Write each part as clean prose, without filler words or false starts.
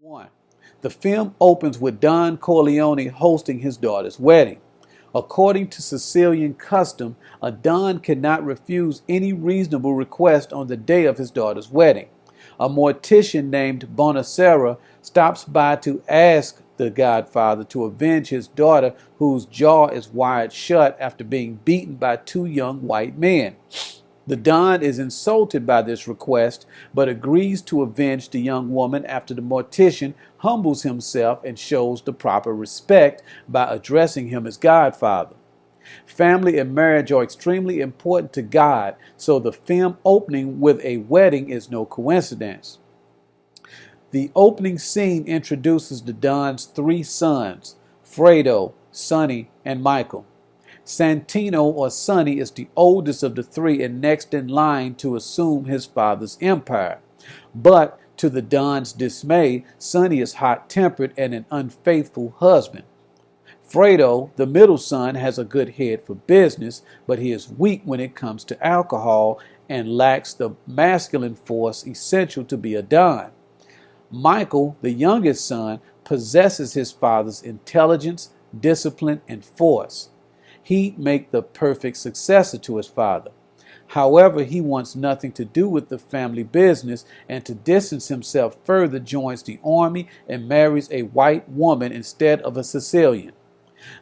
1. The film opens with Don Corleone hosting his daughter's wedding. According to Sicilian custom, a Don cannot refuse any reasonable request on the day of his daughter's wedding. A mortician named Bonacera stops by to ask the Godfather to avenge his daughter, whose jaw is wired shut after being beaten by two young white men. The Don is insulted by this request, but agrees to avenge the young woman after the mortician humbles himself and shows the proper respect by addressing him as Godfather. Family and marriage are extremely important to God, so the film opening with a wedding is no coincidence. The opening scene introduces the Don's three sons, Fredo, Sonny, and Michael. Santino, or Sonny, is the oldest of the three and next in line to assume his father's empire. But to the Don's dismay, Sonny is hot-tempered and an unfaithful husband. Fredo, the middle son, has a good head for business, but he is weak when it comes to alcohol and lacks the masculine force essential to be a Don. Michael, the youngest son, possesses his father's intelligence, discipline, and force. He'd make the perfect successor to his father. However, he wants nothing to do with the family business, and to distance himself further joins the army and marries a white woman instead of a Sicilian.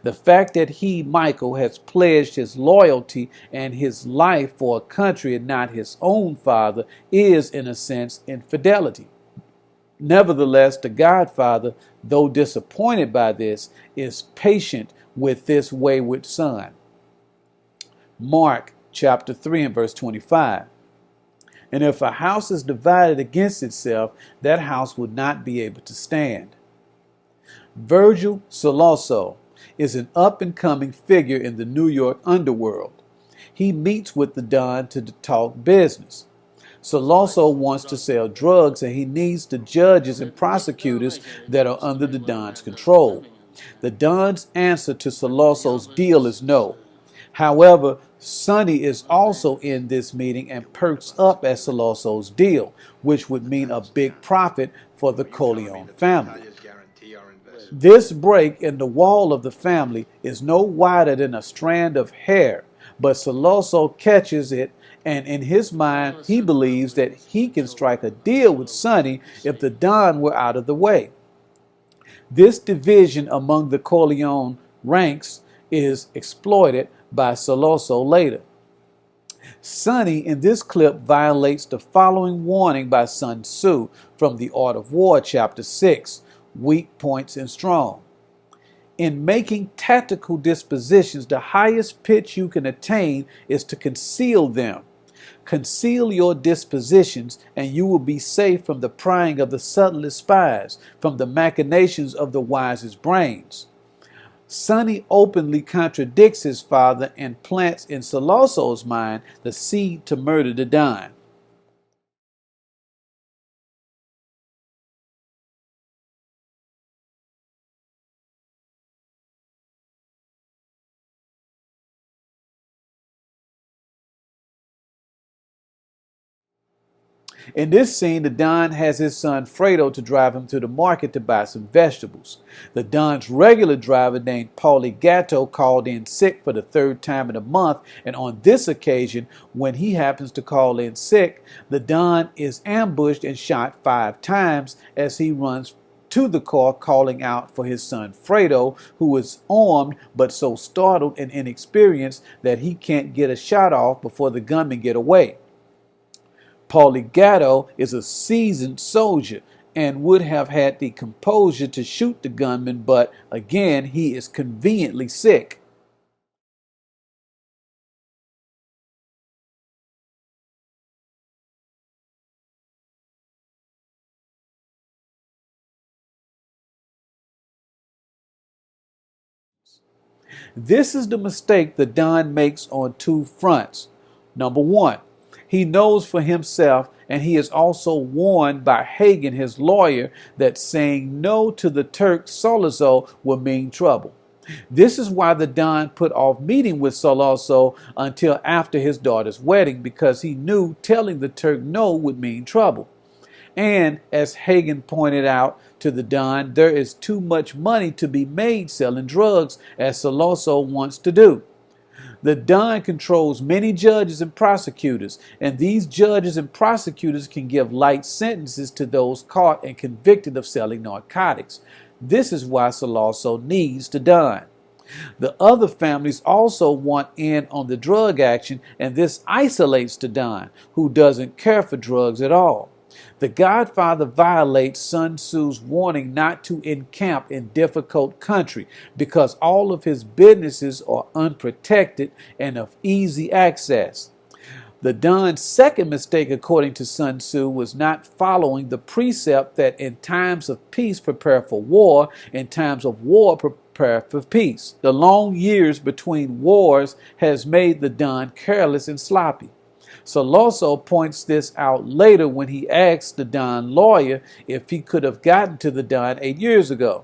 The fact that he, Michael, has pledged his loyalty and his life for a country and not his own father is, in a sense, infidelity. Nevertheless, the Godfather, though disappointed by this, is patient with this wayward son. Mark chapter 3 and verse 25. And if a house is divided against itself, that house would not be able to stand. Virgil Sollozzo is an up-and-coming figure in the New York underworld. He meets with the Don to talk business. Sollozzo wants to sell drugs, and he needs the judges and prosecutors that are under the Don's control. The Don's answer to Sollozzo's deal is no. However, Sonny is also in this meeting and perks up at Sollozzo's deal, which would mean a big profit for the Corleone family. This break in the wall of the family is no wider than a strand of hair, but Sollozzo catches it, and in his mind, he believes that he can strike a deal with Sonny if the Don were out of the way. This division among the Corleone ranks is exploited by Sollozzo later. Sonny in this clip violates the following warning by Sun Tzu from The Art of War, chapter 6, Weak Points and Strong. In making tactical dispositions, the highest pitch you can attain is to conceal them. Conceal your dispositions, and you will be safe from the prying of the subtlest spies, from the machinations of the wisest brains. Sonny openly contradicts his father and plants in Sollozzo's mind the seed to murder the Don. In this scene, the Don has his son Fredo to drive him to the market to buy some vegetables. The Don's regular driver named Paulie Gatto called in sick for the third time in a month, and on this occasion, when he happens to call in sick, the Don is ambushed and shot 5 times as he runs to the car calling out for his son Fredo, who is armed but so startled and inexperienced that he can't get a shot off before the gunmen get away. Paulie Gatto is a seasoned soldier and would have had the composure to shoot the gunman, but again, he is conveniently sick. This is the mistake the Don makes on 2 fronts. Number 1, he knows for himself, and he is also warned by Hagen, his lawyer, that saying no to the Turk Sollozzo will mean trouble. This is why the Don put off meeting with Sollozzo until after his daughter's wedding, because he knew telling the Turk no would mean trouble. And as Hagen pointed out to the Don, there is too much money to be made selling drugs, as Sollozzo wants to do. The Don controls many judges and prosecutors, and these judges and prosecutors can give light sentences to those caught and convicted of selling narcotics. This is why Sollozzo needs the Don. The other families also want in on the drug action, and this isolates the Don, who doesn't care for drugs at all. The Godfather violates Sun Tzu's warning not to encamp in difficult country because all of his businesses are unprotected and of easy access. The Don's second mistake, according to Sun Tzu, was not following the precept that in times of peace prepare for war, in times of war prepare for peace. The long years between wars has made the Don careless and sloppy. Sollozzo points this out later when he asks the Don lawyer if he could have gotten to the Don 8 years ago.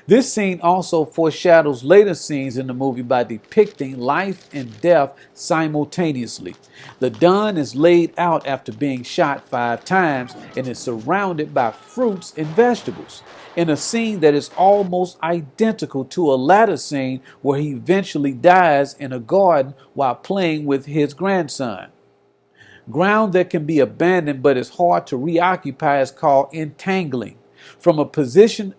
This scene also foreshadows later scenes in the movie by depicting life and death simultaneously. The Don is laid out after being shot 5 times and is surrounded by fruits and vegetables, in a scene that is almost identical to a latter scene where he eventually dies in a garden while playing with his grandson. Ground that can be abandoned but is hard to reoccupy is called entangling. From a position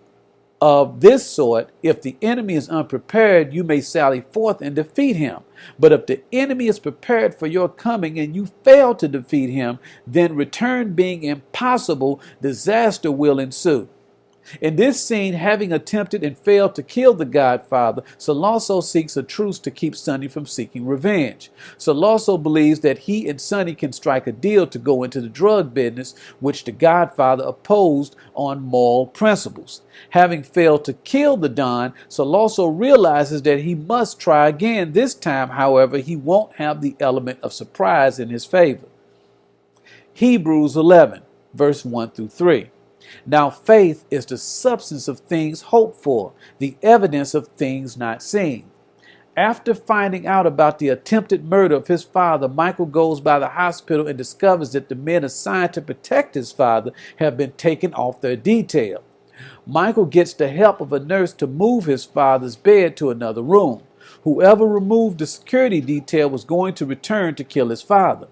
of this sort, if the enemy is unprepared, you may sally forth and defeat him. But if the enemy is prepared for your coming and you fail to defeat him, then return being impossible, disaster will ensue. In this scene, having attempted and failed to kill the Godfather, Sollozzo seeks a truce to keep Sonny from seeking revenge. Sollozzo believes that he and Sonny can strike a deal to go into the drug business, which the Godfather opposed on moral principles. Having failed to kill the Don, Sollozzo realizes that he must try again. This time, however, he won't have the element of surprise in his favor. Hebrews 11, verse 1 through 3. Now faith is the substance of things hoped for, the evidence of things not seen. After finding out about the attempted murder of his father, Michael goes by the hospital and discovers that the men assigned to protect his father have been taken off their detail. Michael gets the help of a nurse to move his father's bed to another room. Whoever removed the security detail was going to return to kill his father.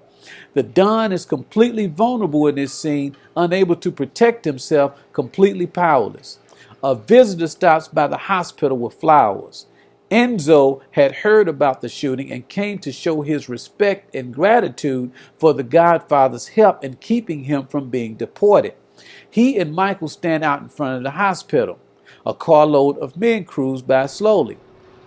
The Don is completely vulnerable in this scene, unable to protect himself, completely powerless. A visitor stops by the hospital with flowers. Enzo had heard about the shooting and came to show his respect and gratitude for the Godfather's help in keeping him from being deported. He and Michael stand out in front of the hospital. A carload of men cruise by slowly.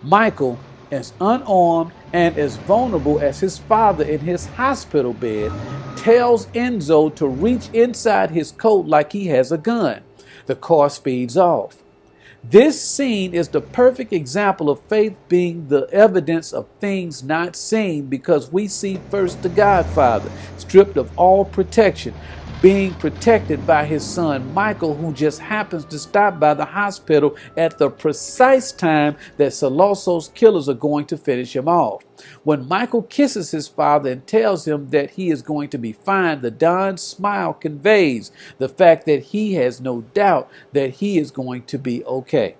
Michael, as unarmed and as vulnerable as his father in his hospital bed, tells Enzo to reach inside his coat like he has a gun. The car speeds off. This scene is the perfect example of faith being the evidence of things not seen, because we see first the Godfather, stripped of all protection, being protected by his son Michael, who just happens to stop by the hospital at the precise time that Sollozzo's killers are going to finish him off. When Michael kisses his father and tells him that he is going to be fine, the Don's smile conveys the fact that he has no doubt that he is going to be okay.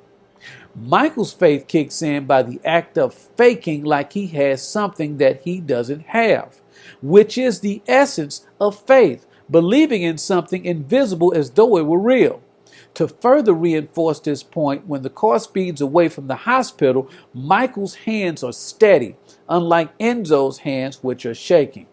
Michael's faith kicks in by the act of faking like he has something that he doesn't have, which is the essence of faith. Believing in something invisible as though it were real. To further reinforce this point, when the car speeds away from the hospital, Michael's hands are steady, unlike Enzo's hands, which are shaking.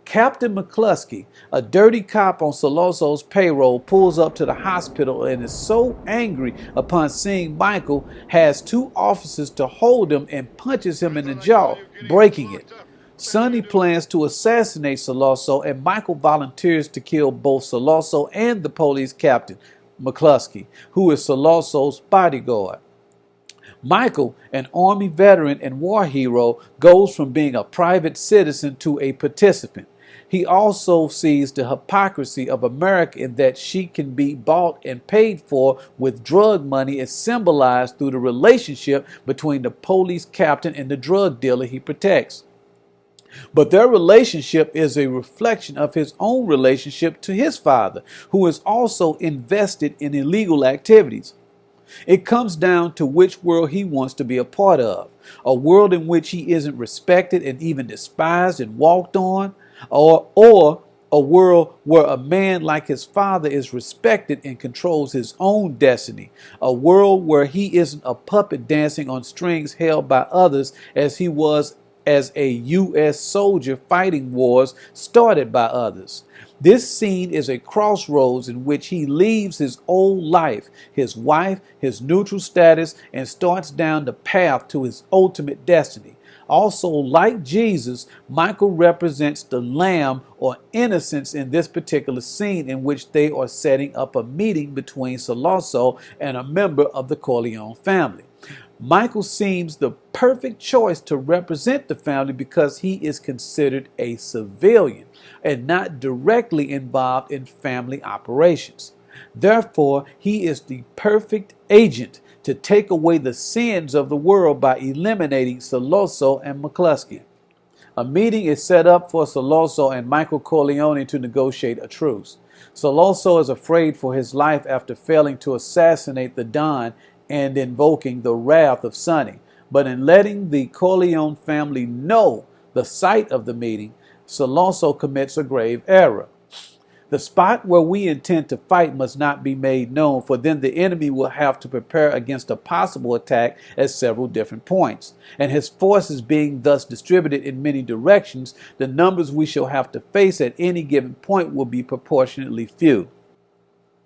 Captain McCluskey, a dirty cop on Sollozzo's payroll, pulls up to the hospital and is so angry upon seeing Michael, has 2 officers to hold him and punches him in the jaw, breaking it. Sonny plans to assassinate Sollozzo, and Michael volunteers to kill both Sollozzo and the police captain, McCluskey, who is Sollozzo's bodyguard. Michael, an Army veteran and war hero, goes from being a private citizen to a participant. He also sees the hypocrisy of America in that she can be bought and paid for with drug money as symbolized through the relationship between the police captain and the drug dealer he protects. But their relationship is a reflection of his own relationship to his father, who is also invested in illegal activities. It comes down to which world he wants to be a part of. A world in which he isn't respected and even despised and walked on, or a world where a man like his father is respected and controls his own destiny. A world where he isn't a puppet dancing on strings held by others as he was as a U.S. soldier fighting wars started by others. This scene is a crossroads in which he leaves his old life, his wife, his neutral status, and starts down the path to his ultimate destiny. Also, like Jesus, Michael represents the lamb or innocence in this particular scene in which they are setting up a meeting between Sollozzo and a member of the Corleone family. Michael seems the perfect choice to represent the family because he is considered a civilian and not directly involved in family operations. Therefore, he is the perfect agent to take away the sins of the world by eliminating Sollozzo and McCluskey. A meeting is set up for Sollozzo and Michael Corleone to negotiate a truce. Sollozzo is afraid for his life after failing to assassinate the Don and invoking the wrath of Sonny. But in letting the Corleone family know the site of the meeting, Sollozzo commits a grave error. The spot where we intend to fight must not be made known, for then the enemy will have to prepare against a possible attack at several different points. And his forces being thus distributed in many directions, the numbers we shall have to face at any given point will be proportionately few.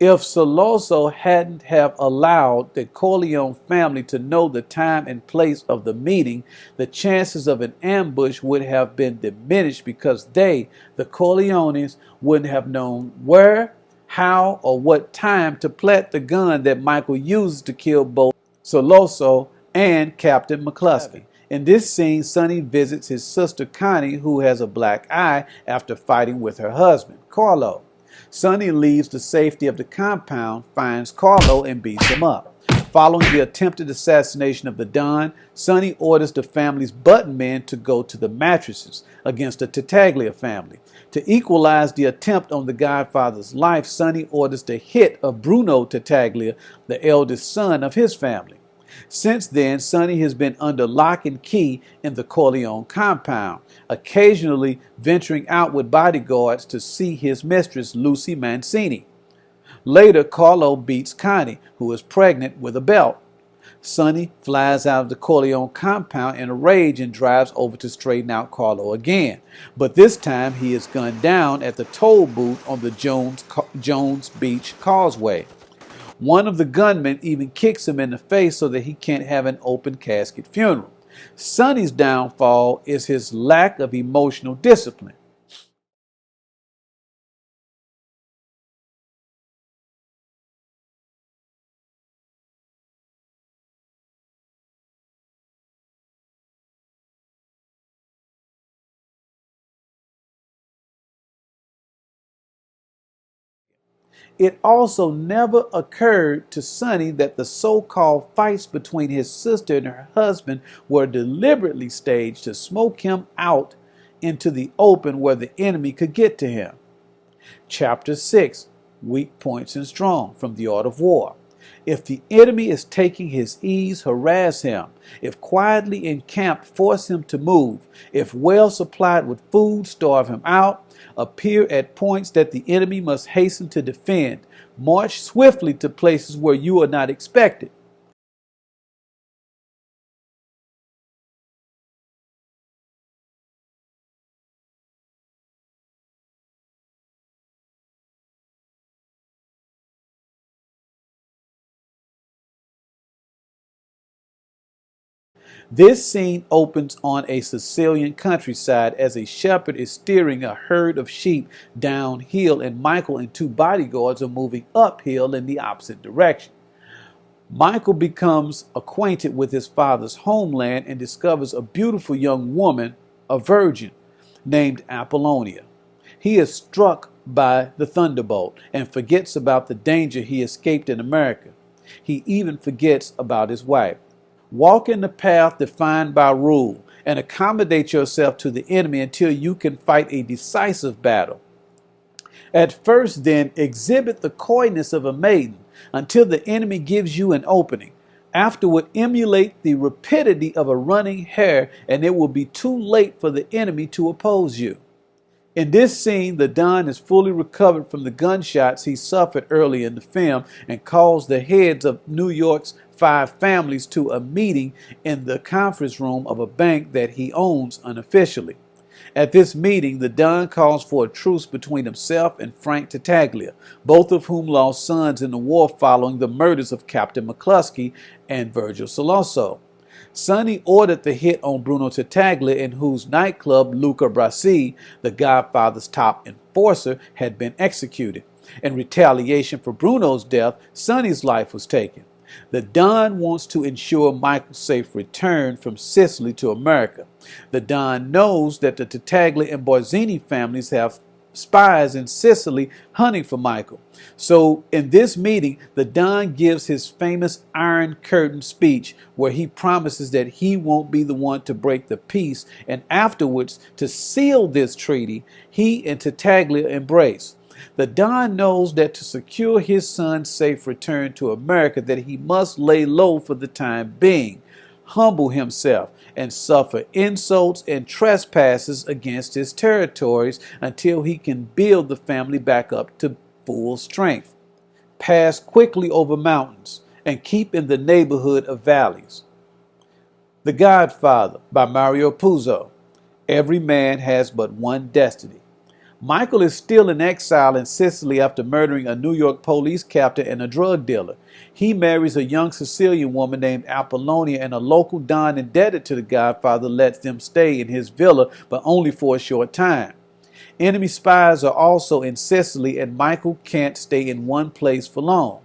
If Sollozzo hadn't have allowed the Corleone family to know the time and place of the meeting, the chances of an ambush would have been diminished because they, the Corleones, wouldn't have known where, how, or what time to plant the gun that Michael uses to kill both Sollozzo and Captain McCluskey. In this scene, Sonny visits his sister Connie, who has a black eye after fighting with her husband, Carlo. Sonny leaves the safety of the compound, finds Carlo, and beats him up. Following the attempted assassination of the Don, Sonny orders the family's button men to go to the mattresses against the Tartaglia family. To equalize the attempt on the Godfather's life, Sonny orders the hit of Bruno Tartaglia, the eldest son of his family. Since then, Sonny has been under lock and key in the Corleone compound, occasionally venturing out with bodyguards to see his mistress, Lucy Mancini. Later, Carlo beats Connie, who is pregnant, with a belt. Sonny flies out of the Corleone compound in a rage and drives over to straighten out Carlo again. But this time, he is gunned down at the toll booth on the Jones Beach Causeway. One of the gunmen even kicks him in the face so that he can't have an open casket funeral. Sonny's downfall is his lack of emotional discipline. It also never occurred to Sonny that the so-called fights between his sister and her husband were deliberately staged to smoke him out into the open where the enemy could get to him. Chapter 6, Weak Points and Strong, from The Art of War. If the enemy is taking his ease, harass him. If quietly encamped, force him to move. If well supplied with food, starve him out. Appear at points that the enemy must hasten to defend. March swiftly to places where you are not expected. This scene opens on a Sicilian countryside as a shepherd is steering a herd of sheep downhill and Michael and two bodyguards are moving uphill in the opposite direction. Michael becomes acquainted with his father's homeland and discovers a beautiful young woman, a virgin, named Apollonia. He is struck by the thunderbolt and forgets about the danger he escaped in America. He even forgets about his wife. Walk in the path defined by rule and accommodate yourself to the enemy until you can fight a decisive battle. At first, then, exhibit the coyness of a maiden until the enemy gives you an opening. Afterward, emulate the rapidity of a running hare, and it will be too late for the enemy to oppose you. In this scene, the Don is fully recovered from the gunshots he suffered early in the film and calls the heads of New York's 5 families to a meeting in the conference room of a bank that he owns unofficially. At this meeting, the Don calls for a truce between himself and Frank Tattaglia, both of whom lost sons in the war following the murders of Captain McCluskey and Virgil Sollozzo. Sonny ordered the hit on Bruno Tattaglia, in whose nightclub Luca Brasi, the Godfather's top enforcer, had been executed. In retaliation for Bruno's death, Sonny's life was taken. The Don wants to ensure Michael's safe return from Sicily to America. The Don knows that the Tattaglia and Borzini families have spies in Sicily hunting for Michael. So in this meeting, the Don gives his famous Iron Curtain speech where he promises that he won't be the one to break the peace, and afterwards, to seal this treaty, he and Tattaglia embrace. The Don knows that to secure his son's safe return to America, that he must lay low for the time being, humble himself, and suffer insults and trespasses against his territories until he can build the family back up to full strength, pass quickly over mountains, and keep in the neighborhood of valleys. The Godfather by Mario Puzo. Every man has but one destiny. Michael is still in exile in Sicily after murdering a New York police captain and a drug dealer. He marries a young Sicilian woman named Apollonia, and a local Don indebted to the Godfather lets them stay in his villa, but only for a short time. Enemy spies are also in Sicily, and Michael can't stay in one place for long.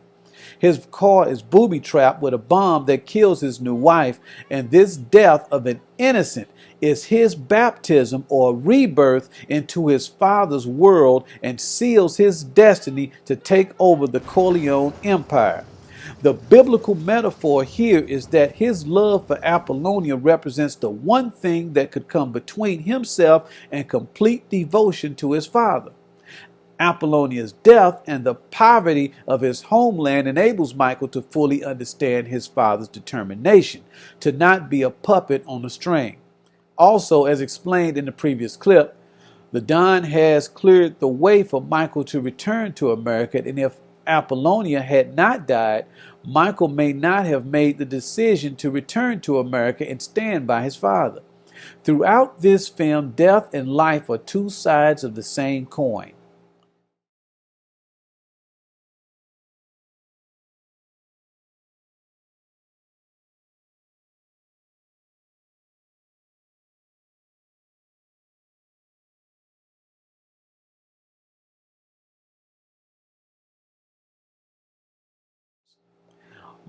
His car is booby-trapped with a bomb that kills his new wife, and this death of an innocent is his baptism or rebirth into his father's world and seals his destiny to take over the Corleone Empire. The biblical metaphor here is that his love for Apollonia represents the one thing that could come between himself and complete devotion to his father. Apollonia's death and the poverty of his homeland enables Michael to fully understand his father's determination to not be a puppet on a string. Also, as explained in the previous clip, the Don has cleared the way for Michael to return to America, and if Apollonia had not died, Michael may not have made the decision to return to America and stand by his father. Throughout this film, death and life are two sides of the same coin.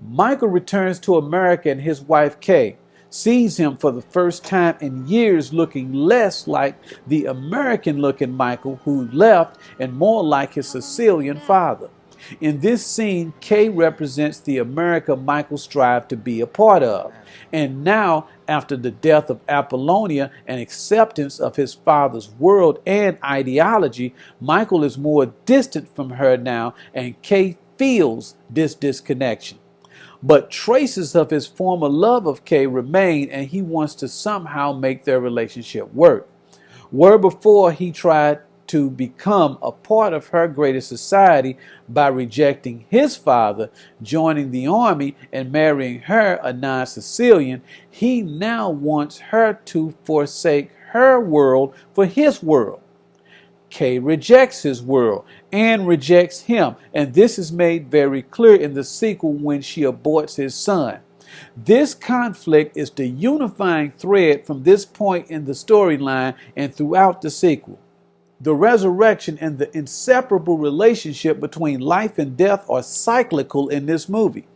Michael returns to America, and his wife Kay sees him for the first time in years looking less like the American-looking Michael who left and more like his Sicilian father. In this scene, Kay represents the America Michael strived to be a part of. And now, after the death of Apollonia and acceptance of his father's world and ideology, Michael is more distant from her now, and Kay feels this disconnection. But traces of his former love of Kay remain, and he wants to somehow make their relationship work. Where before he tried to become a part of her greater society by rejecting his father, joining the army, and marrying her, a non-Sicilian, he now wants her to forsake her world for his world. Kay rejects his world and rejects him, and this is made very clear in the sequel when she aborts his son. This conflict is the unifying thread from this point in the storyline and throughout the sequel. The resurrection and the inseparable relationship between life and death are cyclical in this movie.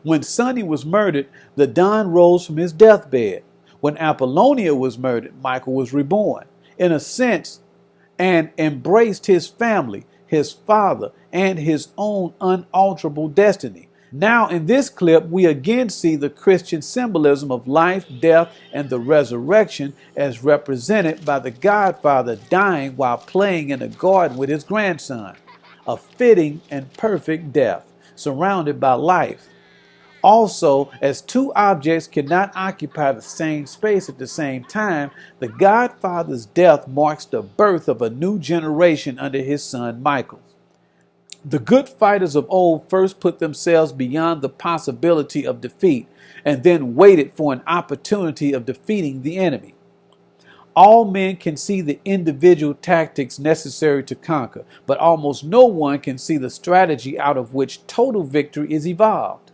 When Sonny was murdered, the Don rose from his deathbed. When Apollonia was murdered, Michael was reborn. In a sense, and embraced his family, his father, and his own unalterable destiny. Now, in this clip, we again see the Christian symbolism of life, death, and the resurrection as represented by the Godfather dying while playing in a garden with his grandson, a fitting and perfect death, surrounded by life. Also, as two objects cannot occupy the same space at the same time, the Godfather's death marks the birth of a new generation under his son Michael. The good fighters of old first put themselves beyond the possibility of defeat and then waited for an opportunity of defeating the enemy. All men can see the individual tactics necessary to conquer, but almost no one can see the strategy out of which total victory is evolved.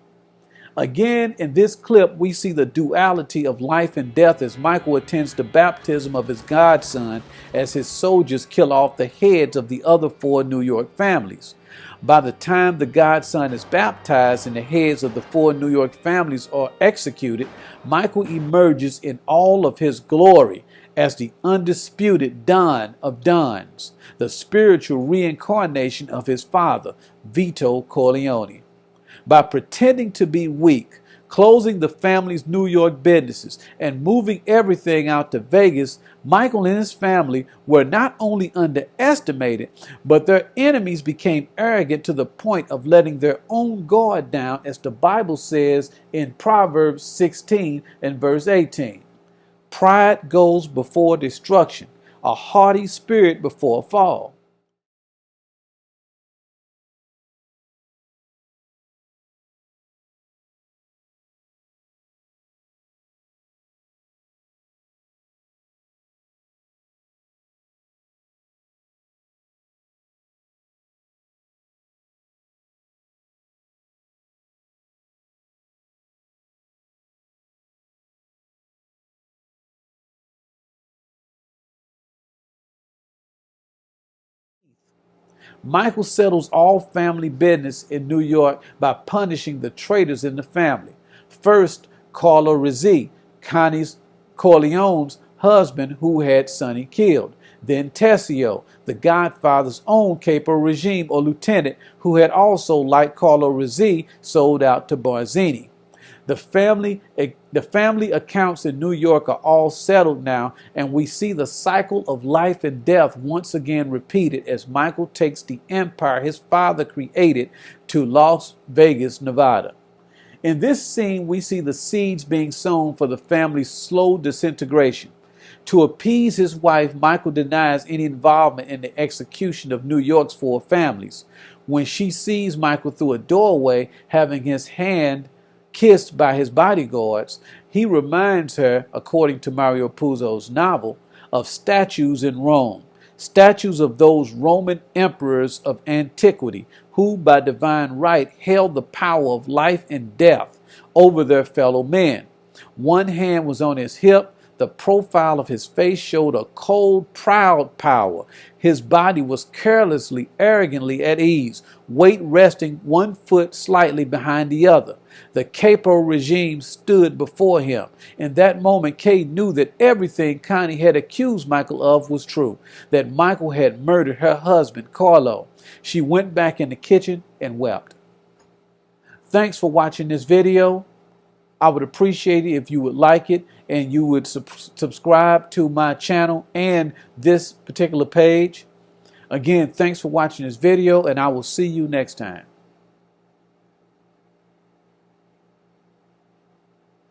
Again, in this clip, we see the duality of life and death as Michael attends the baptism of his godson as his soldiers kill off the heads of the other 4 New York families. By the time the godson is baptized and the heads of the 4 New York families are executed, Michael emerges in all of his glory as the undisputed Don of Dons, the spiritual reincarnation of his father, Vito Corleone. By pretending to be weak, closing the family's New York businesses, and moving everything out to Vegas, Michael and his family were not only underestimated, but their enemies became arrogant to the point of letting their own guard down, as the Bible says in Proverbs 16 and verse 18. Pride goes before destruction, a haughty spirit before a fall. Michael settles all family business in New York by punishing the traitors in the family. First, Carlo Rizzi, Connie's Corleone's husband, who had Sonny killed. Then Tessio, the Godfather's own capo regime or lieutenant, who had also, like Carlo Rizzi, sold out to Barzini. The family accounts in New York are all settled now, and we see the cycle of life and death once again repeated as Michael takes the empire his father created to Las Vegas, Nevada. In this scene, we see the seeds being sown for the family's slow disintegration. To appease his wife, Michael denies any involvement in the execution of New York's 4 families. When she sees Michael through a doorway having his hand kissed by his bodyguards, he reminds her, according to Mario Puzo's novel, of statues in Rome, statues of those Roman emperors of antiquity who, by divine right, held the power of life and death over their fellow men. One hand was on his hip. The profile of his face showed a cold, proud power. His body was carelessly, arrogantly at ease, weight resting 1 foot slightly behind the other. The capo regime stood before him. In that moment, Kay knew that everything Connie had accused Michael of was true, that Michael had murdered her husband, Carlo. She went back in the kitchen and wept. Thanks for watching this video. I would appreciate it if you would like it and you would subscribe to my channel and this particular page. Again, thanks for watching this video, and I will see you next time.